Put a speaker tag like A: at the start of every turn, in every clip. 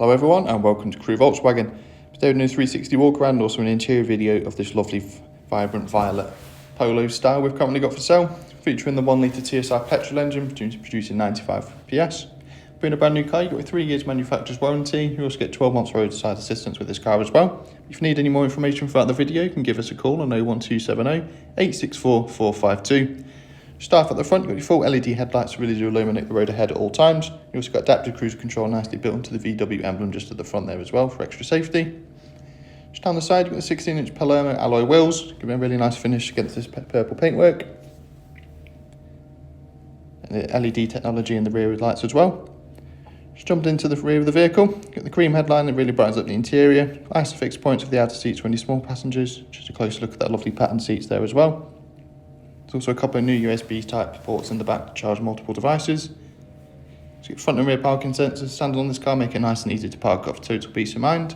A: Hello everyone and welcome to Crewe Volkswagen. Today we're doing a 360 walk around and also an interior video of this lovely vibrant violet Polo style we've currently got for sale, featuring the 1 litre TSI petrol engine producing 95 PS. Being a brand new car, you get a 3 years manufacturer's warranty. You also get 12 months roadside assistance with this car as well. If you need any more information throughout the video, you can give us a call on 01270 864 452. Start at the front, you've got your full LED headlights really to illuminate the road ahead at all times. You also got adaptive cruise control nicely built into the VW emblem just at the front there as well for extra safety. Just down the side, you've got the 16-inch Palermo alloy wheels, giving a really nice finish against this purple paintwork. And the LED technology in the rear lights as well. Just jumped into the rear of the vehicle, got the cream headline that really brightens up the interior. Isofix points for the outer seats for any small passengers. Just a closer look at that lovely pattern seats there as well. There's also a couple of new USB type ports in the back to charge multiple devices. So you get front and rear parking sensors standing on this car, make it nice and easy to park up for total peace of mind.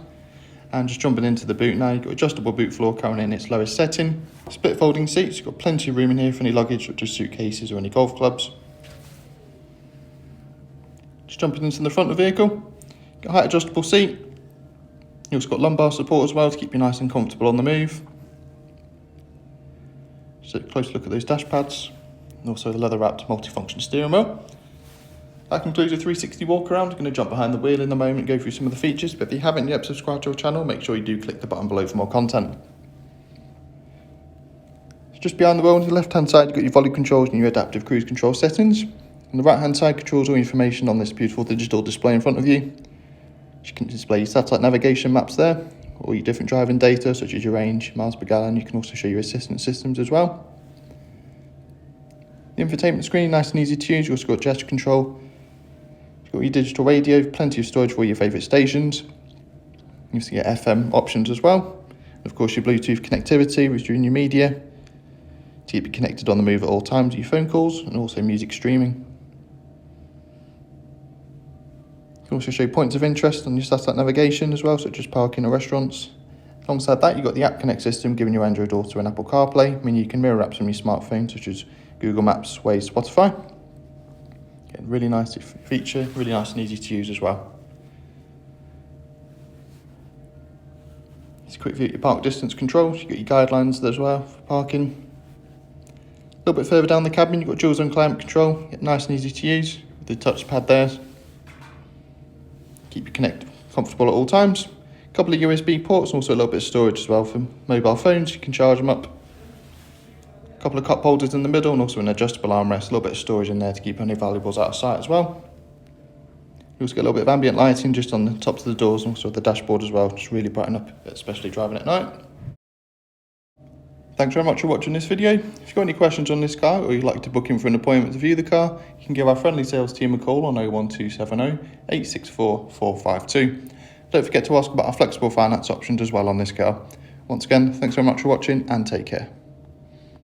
A: And just jumping into the boot now, you've got adjustable boot floor currently in its lowest setting. Split folding seats, you've got plenty of room in here for any luggage such as suitcases or any golf clubs. Just jumping into the front of the vehicle, got a height adjustable seat. You've also got lumbar support as well to keep you nice and comfortable on the move. So a close look at those dash pads and also the leather wrapped multifunction steering wheel. That concludes a 360 walk around. I'm going to jump behind the wheel in a moment and go through some of the features, but if you haven't yet subscribed to our channel, make sure you do click the button below for more content. So just behind the wheel on the left hand side, you've got your volume controls and your adaptive cruise control settings. On the right hand side controls all information on this beautiful digital display in front of you. You can display your satellite navigation maps there, all your different driving data such as your range, miles per gallon. You can also show your assistance systems as well. The infotainment screen, nice and easy to use. You've also got gesture control. You've got your digital radio, plenty of storage for your favourite stations. You also get FM options as well. And of course your Bluetooth connectivity, which is your media, to keep you connected on the move at all times with your phone calls, and also music streaming. You can also show points of interest on your satellite navigation as well, such as parking or restaurants. Alongside that, you've got the App Connect system giving you AndroidAuto and AppleCarPlay, meaning you can mirror apps from your smartphone, such as Google Maps, Waze, Spotify. Again, really nice feature, really nice and easy to use as well. Just a quick view at your park distance controls. You've got your guidelines there as well for parking. A little bit further down the cabin, you've got dual zone climate control, nice and easy to use with the touchpad there. Keep you connected, comfortable at all times. A couple of USB ports, also a little bit of storage as well for mobile phones. You can charge them up. A couple of cup holders in the middle and also an adjustable armrest, a little bit of storage in there to keep any valuables out of sight as well. You also get a little bit of ambient lighting just on the tops of the doors and also the dashboard as well, just really brighten up, especially driving at night. Thanks very much for watching this video. If you've got any questions on this car or you'd like to book in for an appointment to view the car, you can give our friendly sales team a call on 01270 864 452. Don't forget to ask about our flexible finance options as well on this car. Once again, thanks very much for watching and take care.